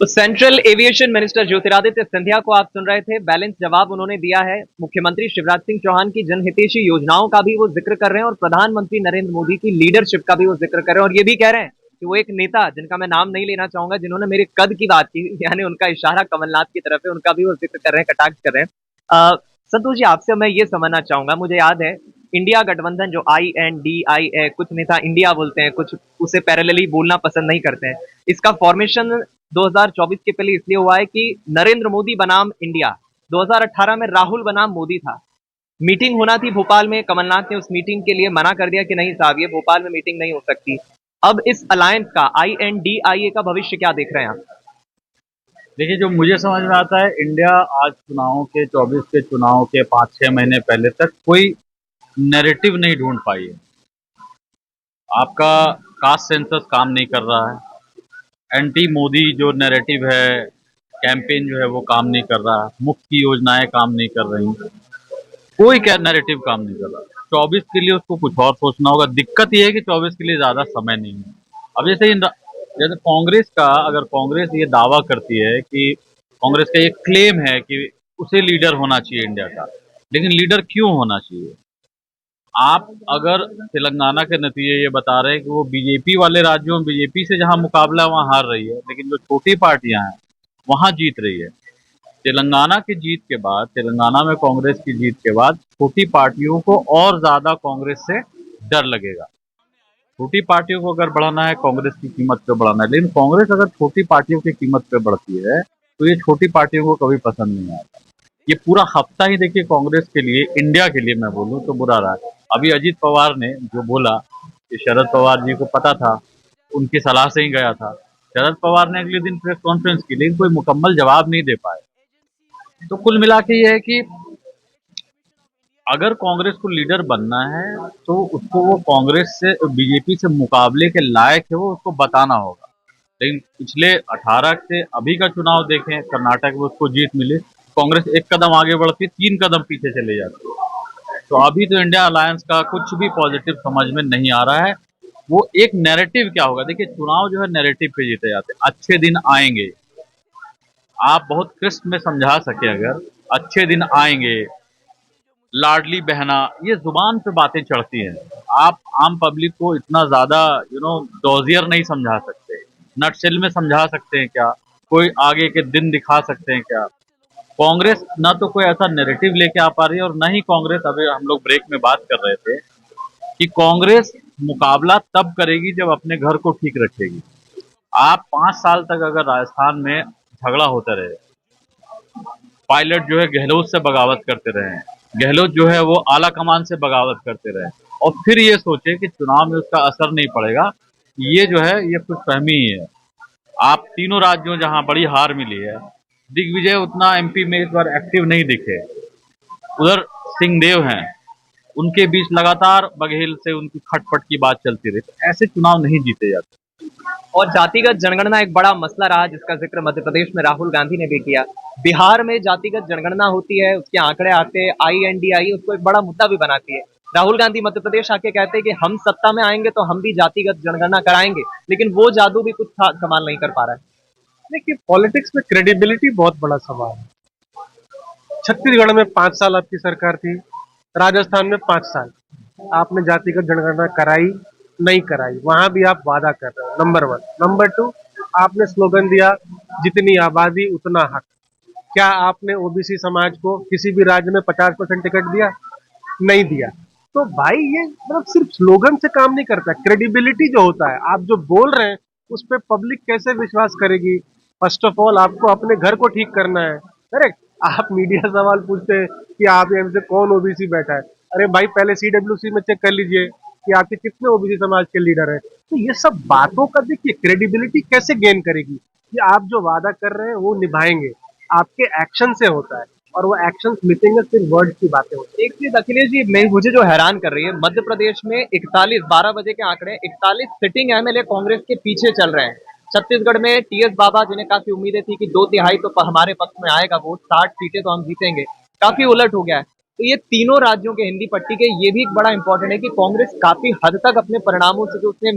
तो central aviation minister Jyotiraditya Scindia को आप सुन रहे थे। बैलेंस जवाब उन्होंने दिया है। मुख्यमंत्री शिवराज सिंह चौहान की जनहितैषी योजनाओं का भी वो जिक्र कर रहे हैं और प्रधानमंत्री नरेंद्र मोदी की लीडरशिप का भी वो जिक्र कर रहे हैं और ये भी कह रहे हैं कि वो एक नेता, जिनका मैं नाम नहीं लेना चाहूंगा, जिन्होंने मेरे कद की बात की, यानी उनका इशारा कमलनाथ की तरफ है, उनका भी वो जिक्र कर रहे हैं, कटाक्ष कर रहे हैं। संतोष जी, आपसे मैं ये समझना चाहूंगा, मुझे याद है इंडिया गठबंधन जो INDI है, कुछ नेता इंडिया बोलते हैं, कुछ उसे पैरेलली बोलना पसंद नहीं करते हैं। इसका फॉर्मेशन 2024 के पहले इसलिए हुआ है कि नरेंद्र मोदी बनाम इंडिया, 2018 में राहुल बनाम मोदी था। मीटिंग होना थी भोपाल में, कमलनाथ ने उस मीटिंग के लिए मना कर दिया कि नहीं साहब, ये भोपाल में मीटिंग नहीं हो सकती। अब इस अलायंस का, INDIA का भविष्य क्या देख रहे हैं आप? देखिए, जो मुझे समझ में आता है, इंडिया आज चुनाव के 24 के चुनाव के 5-6 महीने पहले तक कोई नैरेटिव नहीं ढूंढ पाई है। आपका कास्ट सेंसस काम नहीं कर रहा है, एंटी मोदी जो नैरेटिव है, कैंपेन जो है वो काम नहीं कर रहा है, मुफ्त की योजनाएं काम नहीं कर रही, कोई क्या नैरेटिव काम नहीं कर रहा। 24 के लिए उसको कुछ और सोचना होगा। दिक्कत ये है कि 24 के लिए ज्यादा समय नहीं है। अब जैसे कांग्रेस का, अगर कांग्रेस ये दावा करती है कि कांग्रेस का ये क्लेम है कि उसे लीडर होना चाहिए इंडिया का, लेकिन लीडर क्यों होना चाहिए? आप अगर तेलंगाना के नतीजे ये बता रहे हैं कि वो बीजेपी वाले राज्यों में बीजेपी से जहां मुकाबला है वहां हार रही है, लेकिन जो छोटी पार्टियां हैं वहां जीत रही है। तेलंगाना की जीत के बाद, तेलंगाना में कांग्रेस की जीत के बाद छोटी पार्टियों को और ज्यादा कांग्रेस से डर लगेगा। छोटी पार्टियों को अगर बढ़ाना है, कांग्रेस की कीमत पे बढ़ाना है, लेकिन कांग्रेस अगर छोटी पार्टियों की कीमत पे बढ़ती है तो ये छोटी पार्टियों को कभी पसंद नहीं आता। ये पूरा हफ्ता ही देखिए कांग्रेस के लिए, इंडिया के लिए मैं बोलूं तो बुरा रहा है। अभी अजीत पवार ने जो बोला कि शरद पवार जी को पता था, उनकी सलाह से ही गया था। शरद पवार ने अगले दिन प्रेस कॉन्फ्रेंस की, लेकिन कोई मुकम्मल जवाब नहीं दे पाए। तो कुल मिला के ये है कि अगर कांग्रेस को लीडर बनना है तो उसको वो कांग्रेस से, बीजेपी से मुकाबले के लायक है, वो उसको बताना होगा। लेकिन पिछले 18 से अभी का चुनाव देखें, कर्नाटक में उसको जीत मिली, कांग्रेस एक कदम आगे बढ़ती, 3 कदम पीछे चले जाती है। तो अभी तो इंडिया अलायंस का कुछ भी पॉजिटिव समझ में नहीं आ रहा है। वो एक नैरेटिव क्या होगा? देखिए, चुनाव जो है नैरेटिव पे जीते जाते हैं। अच्छे दिन आएंगे, आप बहुत क्रिस्प में समझा सके, अगर अच्छे दिन आएंगे, लाडली बहना, ये जुबान पे बातें चढ़ती हैं। आप आम पब्लिक को इतना ज्यादा डोजियर नहीं समझा सकते। नटसेल में समझा सकते हैं क्या? कोई आगे के दिन दिखा सकते हैं क्या? कांग्रेस ना तो कोई ऐसा नैरेटिव लेके आ पा रही है, और ना ही कांग्रेस, अभी हम लोग ब्रेक में बात कर रहे थे कि कांग्रेस मुकाबला तब करेगी जब अपने घर को ठीक रखेगी। आप 5 साल तक अगर राजस्थान में झगड़ा होता रहे, पायलट जो है गहलोत से बगावत करते रहे, गहलोत जो है वो आला कमान से बगावत करते रहे, और फिर ये सोचे कि चुनाव में उसका असर नहीं पड़ेगा, ये जो है ये कुछ फहमी ही है। आप तीनों राज्यों जहां बड़ी हार मिली है, दिग्विजय उतना MP में इस बार एक्टिव नहीं दिखे। उधर सिंहदेव हैं, उनके बीच लगातार बघेल से उनकी खटपट की बात चलती रही। तो ऐसे चुनाव नहीं जीते जाते। और जातिगत जनगणना एक बड़ा मसला रहा, जिसका जिक्र मध्य प्रदेश में राहुल गांधी ने भी किया। बिहार में जातिगत जनगणना होती है, उसके आंकड़े आते हैं, INDI उसको एक बड़ा मुद्दा भी बनाती है। राहुल गांधी मध्य प्रदेश आके कहते हैं कि हम सत्ता में आएंगे तो हम भी जातिगत जनगणना कराएंगे, लेकिन वो जादू भी कुछ कमाल नहीं कर पा रहा है। देखिए, पॉलिटिक्स में क्रेडिबिलिटी बहुत बड़ा सवाल है। छत्तीसगढ़ में 5 साल आपकी सरकार थी, राजस्थान में 5 साल, आपने जातिगत जनगणना कराई नहीं कराई, वहां भी आप वादा कर रहे हो, नंबर 1। नंबर 2, आपने स्लोगन दिया जितनी आबादी उतना हक। क्या आपने OBC समाज को किसी भी राज्य में 50% टिकट दिया? नहीं दिया। तो भाई ये मतलब सिर्फ स्लोगन से काम नहीं करता। क्रेडिबिलिटी जो होता है, आप जो बोल रहे हैं उस पर पब्लिक कैसे विश्वास करेगी? फर्स्ट ऑफ ऑल आपको अपने घर को ठीक करना है, करेक्ट। आप मीडिया सवाल पूछते हैं कि आप यहाँ से कौन OBC बैठा है। अरे भाई, पहले CWC में चेक कर लीजिए कि आपके कितने OBC समाज के लीडर हैं। तो ये सब बातों का देखिए, क्रेडिबिलिटी कैसे गेन करेगी कि आप जो वादा कर रहे हैं वो निभाएंगे, आपके एक्शन से होता है, और वो एक्शन मिसेंगे, सिर्फ वर्ड की बातें होती है। एक चीज अखिलेश जी, मुझे जो हैरान कर रही है, मध्य प्रदेश में 41, 12 बजे के आंकड़े, 41 सिटिंग MLA कांग्रेस के पीछे चल रहे हैं। छत्तीसगढ़ में TS बाबा, जिन्हें काफी उम्मीदें थी कि 2/3 तो हमारे पक्ष में आएगा वोट, 60 सीटें तो हम जीतेंगे, काफी उलट हो गया है। तो ये तीनों राज्यों के हिंदी पट्टी के ये भी एक बड़ा इंपॉर्टेंट है कि कांग्रेस काफी हद तक अपने परिणामों से जो उसने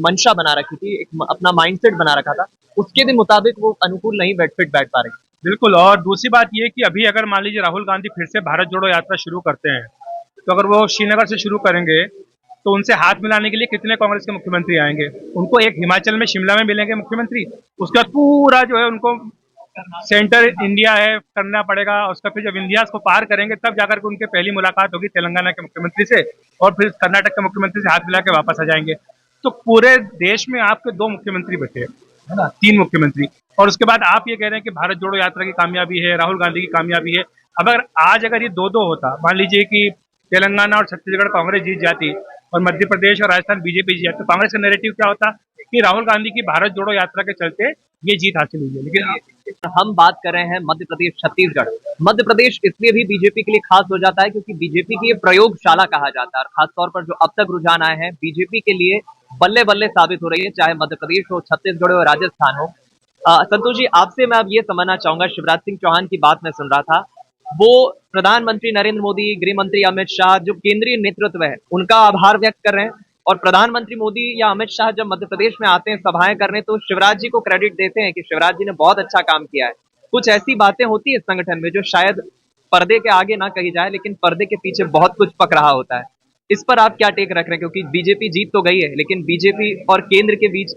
मंशा बना रखी थी, एक अपना माइंडसेट बना रखा था, उसके भी मुताबिक वो अनुकूल नहीं बैठ पा रही। बिल्कुल। और दूसरी बात ये कि अभी अगर मान लीजिए राहुल गांधी फिर से भारत जोड़ो यात्रा शुरू करते हैं, तो अगर वो श्रीनगर से शुरू करेंगे तो उनसे हाथ मिलाने के लिए कितने कांग्रेस के मुख्यमंत्री आएंगे? उनको एक हिमाचल में शिमला में मिलेंगे मुख्यमंत्री, उसके बाद पूरा जो है उनको सेंटर इंडिया है करना पड़ेगा। उसका फिर जब इंडिया को पार करेंगे तब जाकर के उनके पहली मुलाकात होगी तेलंगाना के मुख्यमंत्री से, और फिर कर्नाटक के मुख्यमंत्री से हाथ मिला के वापस आ जाएंगे। तो पूरे देश में आपके 2 मुख्यमंत्री बचे है ना, 3 मुख्यमंत्री। और उसके बाद आप ये कह रहे हैं कि भारत जोड़ो यात्रा की कामयाबी है, राहुल गांधी की कामयाबी है। अगर ये 2-2 होता, मान लीजिए कि तेलंगाना और छत्तीसगढ़ कांग्रेस जीत जाती और मध्य प्रदेश और राजस्थान बीजेपी जीत जाती, तो कांग्रेस का नैरेटिव क्या होता कि राहुल गांधी की भारत जोड़ो यात्रा के चलते ये जीत हासिल हुई है। लेकिन हम बात कर रहे हैं मध्य प्रदेश छत्तीसगढ़। मध्य प्रदेश इसलिए भी बीजेपी के लिए खास हो जाता है क्योंकि बीजेपी की ये प्रयोगशाला कहा जाता है, और खासतौर पर जो अब तक रुझान आए हैं बीजेपी के लिए बल्ले बल्ले साबित हो रही है, चाहे मध्य प्रदेश हो, छत्तीसगढ़ हो, राजस्थान हो। संतोष जी, आपसे मैं अब ये समझना चाहूंगा, शिवराज सिंह चौहान की बात मैं सुन रहा था, वो प्रधानमंत्री नरेंद्र मोदी, गृह मंत्री अमित शाह, जो केंद्रीय नेतृत्व है उनका आभार व्यक्त कर रहे हैं, और प्रधानमंत्री मोदी या अमित शाह जब मध्य प्रदेश में आते हैं सभाएं करने तो शिवराज जी को क्रेडिट देते हैं कि शिवराज जी ने बहुत अच्छा काम किया है। कुछ ऐसी बातें होती है संगठन में जो शायद पर्दे के आगे ना कही जाए, लेकिन पर्दे के पीछे बहुत कुछ पक रहा होता है। इस पर आप क्या टेक रख रहे हैं? क्योंकि बीजेपी जीत तो गई है, लेकिन बीजेपी और केंद्र के बीच,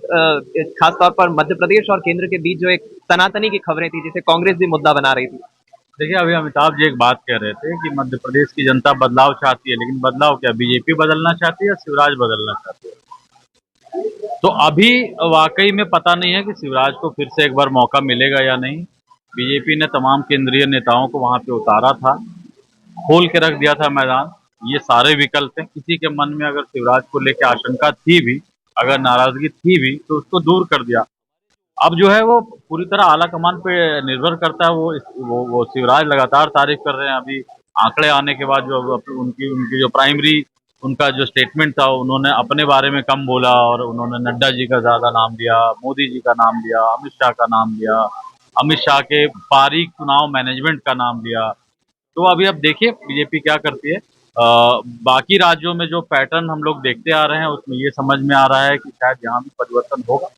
खासतौर पर मध्य प्रदेश और केंद्र के बीच जो एक सनातनी की खबरें थी जिसे कांग्रेस भी मुद्दा बना रही थी। देखिए, अभी अमिताभ जी एक बात कह रहे थे कि मध्य प्रदेश की जनता बदलाव चाहती है, लेकिन बदलाव क्या बीजेपी बदलना चाहती है या शिवराज बदलना चाहती है? तो अभी वाकई में पता नहीं है कि शिवराज को फिर से एक बार मौका मिलेगा या नहीं। बीजेपी ने तमाम केंद्रीय नेताओं को वहां पे उतारा था, खोल के रख दिया था मैदान। ये सारे विकल्प हैं, किसी के मन में अगर शिवराज को लेकर आशंका थी भी, अगर नाराजगी थी भी, तो उसको दूर कर दिया। अब जो है वो पूरी तरह आला कमान पे निर्भर करता है। वो शिवराज लगातार तारीफ कर रहे हैं। अभी आंकड़े आने के बाद जो उनकी उनकी जो प्राइमरी उनका जो स्टेटमेंट था, उन्होंने अपने बारे में कम बोला और उन्होंने नड्डा जी का ज्यादा नाम लिया, मोदी जी का नाम लिया, अमित शाह का नाम लिया, अमित शाह के बारीक चुनाव मैनेजमेंट का नाम लिया। तो अभी अब देखिए बीजेपी क्या करती है। बाकी राज्यों में जो पैटर्न हम लोग देखते आ रहे हैं उसमें ये समझ में आ रहा है कि शायद यहाँ भी परिवर्तन होगा।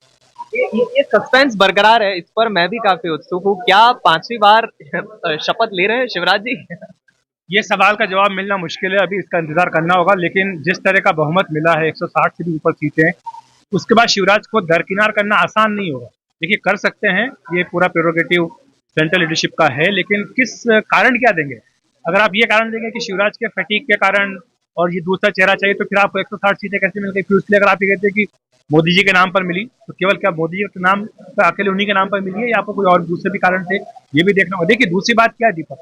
ये सस्पेंस बरकरार है, इस पर मैं भी काफी उत्सुक हूँ। क्या 5वीं बार शपथ ले रहे हैं शिवराज जी? ये सवाल का जवाब मिलना मुश्किल है, अभी इसका इंतजार करना होगा। लेकिन जिस तरह का बहुमत मिला है, 160 से भी ऊपर सीटें, उसके बाद शिवराज को दरकिनार करना आसान नहीं होगा। देखिए, कर सकते हैं, ये पूरा प्रेरोगेटिव सेंट्रल लीडरशिप का है, लेकिन किस कारण क्या देंगे? अगर आप ये कारण देंगे कि शिवराज के फटीक के कारण और ये दूसरा चेहरा चाहिए, तो फिर आपको 160 सीटें कैसे मिल गई? फिर इसलिए अगर आप ये कहते हैं कि मोदी जी के नाम पर मिली, तो केवल क्या मोदी जी के नाम पर, अकेले उन्हीं के नाम पर मिली है या आपको कोई और दूसरे भी कारण थे? ये भी देखना होगा। देखिए, दूसरी बात क्या है दीपक,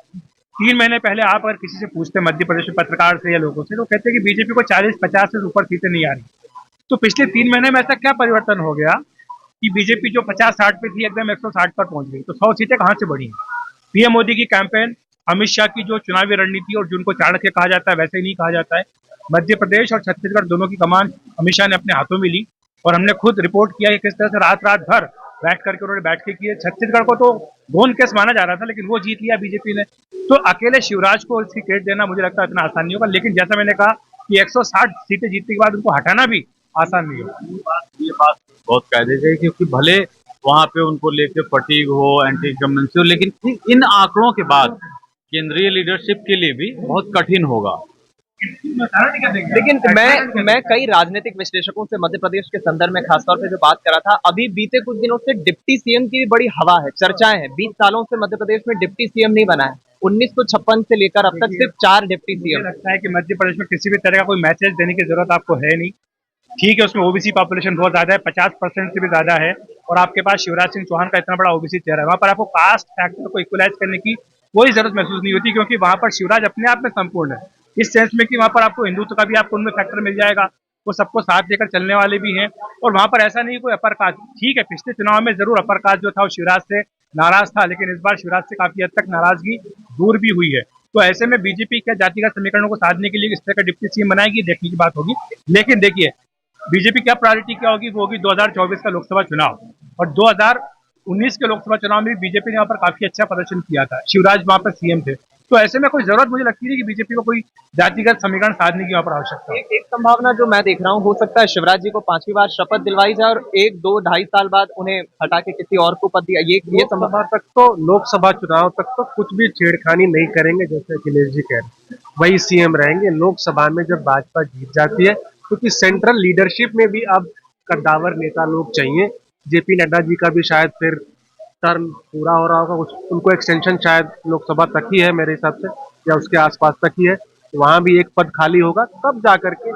3 महीने पहले आप अगर किसी से पूछते मध्य प्रदेश में पत्रकार से या लोगों से, तो कहते हैं कि बीजेपी को 40-50 से ऊपर सीटें नहीं आ रही। तो पिछले 3 महीने में ऐसा क्या परिवर्तन हो गया कि बीजेपी जो 50-60 पे थी एकदम 160 पर पहुंच गई? तो 100 सीटें कहाँ से बढ़ी? पीएम मोदी की कैंपेन, अमित शाह की जो चुनावी रणनीति, और जिनको चाणक्य कहा जाता है वैसे ही नहीं कहा जाता है। मध्य प्रदेश और छत्तीसगढ़ दोनों की कमान अमित शाह ने अपने हाथों में ली, और हमने खुद रिपोर्ट किया कि किस तरह से रात रात भर बैठ करके उन्होंने बैठ के किए। छत्तीसगढ़ को तो गोन केस माना जा रहा था, लेकिन वो जीत लिया बीजेपी ने। तो अकेले शिवराज को इसकी क्रेडिट देना मुझे लगता है इतना आसान नहीं होगा। लेकिन जैसा मैंने कहा कि 160 सीटें जीतने के बाद उनको हटाना भी आसान नहीं होगा। ये बात बहुत कायदे से, क्योंकि भले वहां पे उनको लेके फटीग हो, एंटी इनकम्बेंसी हो, लेकिन इन आंकड़ों के बाद केंद्रीय लीडरशिप के लिए भी बहुत कठिन होगा। लेकिन मैं कई राजनीतिक विश्लेषकों से मध्य प्रदेश के संदर्भ में खासतौर पे जो बात कर रहा था, अभी बीते कुछ दिनों से डिप्टी सीएम की भी बड़ी हवा है, चर्चाएं हैं। 20 सालों से मध्य प्रदेश में डिप्टी सीएम नहीं बना है, 1956 से लेकर अब तक सिर्फ 4 डिप्टी सीएम। मुझे लगता है कि मध्य प्रदेश में किसी भी तरह का कोई मैसेज देने की जरूरत आपको है नहीं। ठीक है, उसमें ओबीसी पॉपुलेशन बहुत ज्यादा है, 50% से भी ज्यादा है, और आपके पास शिवराज सिंह चौहान का इतना बड़ा ओबीसी चेहरा है। वहां पर आपको कास्ट फैक्टर को इक्वलाइज करने की कोई जरूरत महसूस नहीं होती, क्योंकि वहां पर शिवराज अपने आप में संपूर्ण है, इस सेंस में कि वहां पर आपको हिंदुत्व का भी आपको उनमें फैक्टर मिल जाएगा, वो सबको साथ लेकर चलने वाले भी हैं। और वहां पर ऐसा नहीं कोई अपर कास्ट। ठीक है, पिछले चुनाव में जरूर अपर कास्ट जो था वो शिवराज से नाराज था, लेकिन इस बार शिवराज से काफी हद तक नाराजगी दूर भी हुई है। तो ऐसे में बीजेपी क्या जातिगत समीकरणों को साधने के लिए इस तरह का डिप्टी सीएम बनाएगी, देखने की बात होगी। लेकिन देखिए, बीजेपी क्या प्रायोरिटी क्या होगी, वो होगी 2024 का लोकसभा चुनाव, और 2019 के लोकसभा चुनाव में बीजेपी ने वहां पर काफी अच्छा प्रदर्शन किया था। शिवराज वहां पर सीएम थे, तो ऐसे में कोई जरूरत मुझे लगती नहीं कि बीजेपी को कोई जातिगत समीकरण साधने की यहाँ पर आवश्यकता है। एक संभावना जो मैं देख रहा हूँ, हो सकता है शिवराज जी को 5वीं बार शपथ दिलवाई जाए और 1-2-2.5 साल बाद उन्हें हटा के किसी और को पद दिया, ये लोकसभा तक तो, लोकसभा चुनाव तक तो कुछ भी छेड़खानी नहीं करेंगे, जैसे अखिलेश जी कह रहे हैं, वही सीएम रहेंगे। लोकसभा में जब भाजपा जीत जाती है, क्योंकि सेंट्रल लीडरशिप में भी अब कद्दावर नेता लोग चाहिए। जेपी नड्डा जी का भी शायद फिर टर्म पूरा हो रहा होगा, उनको एक्सटेंशन शायद लोकसभा तक ही है मेरे हिसाब से, या उसके आसपास तक ही है। वहां भी एक पद खाली होगा, तब जाकर के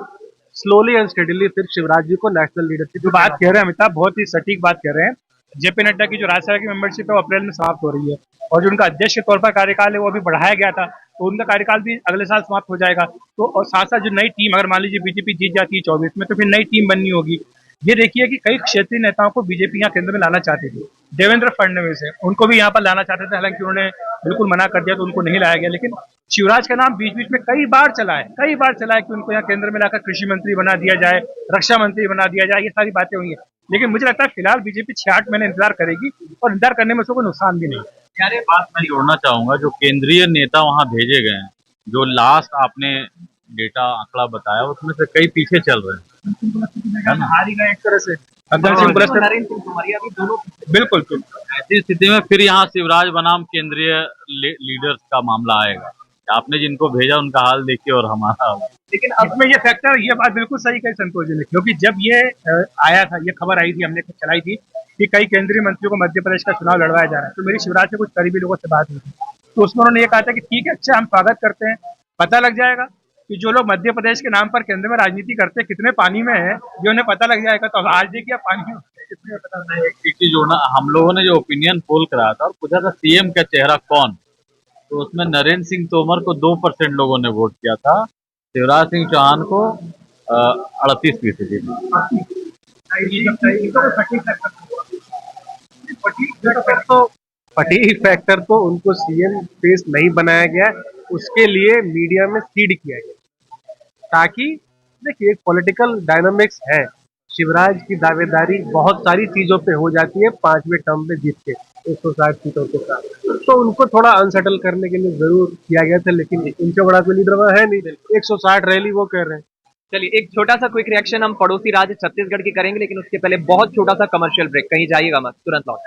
स्लोली एंड स्टेडीली फिर शिवराज जी को नेशनल लीडरशिप। जो बात कह रहे हैं अमिताभ, बहुत ही सटीक बात कह रहे हैं। जेपी नड्डा की जो राज्यसभा की मेंबरशिप है वो अप्रैल में समाप्त हो रही है, और जो उनका अध्यक्ष के तौर पर कार्यकाल है वो अभी बढ़ाया गया था, तो उनका कार्यकाल भी अगले साल समाप्त हो जाएगा। तो और साथ साथ जो नई टीम, अगर मान लीजिए बीजेपी जीत जाती है 24 में, तो फिर नई टीम बननी होगी। ये देखिए कि कई क्षेत्रीय नेताओं को बीजेपी यहाँ केंद्र में लाना चाहती थी। देवेंद्र फडणवीस है, उनको भी यहाँ पर लाना चाहते थे, हालांकि उन्होंने बिल्कुल मना कर दिया, तो उनको नहीं लाया गया। लेकिन शिवराज का नाम बीच बीच में कई बार चला है कि उनको यहाँ केंद्र में लाकर कृषि मंत्री बना दिया जाए, रक्षा मंत्री बना दिया जाए, ये सारी बातें हुई है। लेकिन मुझे लगता है फिलहाल बीजेपी 6-8 महीने इंतजार करेगी, और इंतजार करने में उसको कोई नुकसान भी नहीं। यार एक बात मैं जोड़ना चाहूंगा, जो केंद्रीय नेता वहां भेजे गए हैं, जो लास्ट आपने डेटा आंकड़ा बताया, उसमें से कई पीछे चल रहे हैं, हार ही गए एक तरह से। नरेंद्र सिंह तोमरिया भी दोनों। बिल्कुल। ऐसी स्थिति में फिर यहाँ शिवराज बनाम केंद्रीय लीडर्स का मामला आएगा। आपने जिनको भेजा उनका हाल देखिए और हमारा हाल। लेकिन अब में ये फैक्टर, ये बात बिल्कुल सही कही संतोष जी ने, क्योंकि जब ये आया था, ये खबर आई थी, हमने चलाई थी कि कई केंद्रीय मंत्रियों को मध्य प्रदेश का चुनाव लड़वाया जा रहा है, तो मेरी शिवराज से कुछ करीबी लोगों से बात हुई थी, तो उसमें उन्होंने ये कहा था कि ठीक है, अच्छा, हम स्वागत करते हैं, पता लग जाएगा कि जो लोग मध्य प्रदेश के नाम पर केंद्र में राजनीति करते हैं कितने पानी में है, ये उन्हें पता लग जाएगा। तो आज देखिए पानी में कितने पता नहीं। एक चीज जोड़ना, हम लोगों ने जो ओपिनियन पोल कराया था और पूछा था सीएम का चेहरा कौन, तो उसमें नरेंद्र सिंह तोमर को 2% लोगों ने वोट किया था, शिवराज सिंह चौहान को 38%। फटीग फैक्टर तो उनको सीएम फेस नहीं बनाया गया, उसके लिए मीडिया में सीड किया गया, ताकि देखिए एक पॉलिटिकल डायनामिक्स है। शिवराज की दावेदारी बहुत सारी चीजों पे हो जाती है 5वें टर्म में जीत के 160 सीटों के साथ, तो उनको थोड़ा अनसेटल करने के लिए जरूर किया गया था, लेकिन इनसे बड़ा कोई लीडर वहां है नहीं। 160 रैली वो कर रहे हैं। चलिए एक छोटा सा क्विक रिएक्शन हम पड़ोसी राज्य छत्तीसगढ़ की करेंगे, लेकिन उसके पहले बहुत छोटा सा कमर्शियल ब्रेक, कहीं जाइएगा मत, तुरंत लौट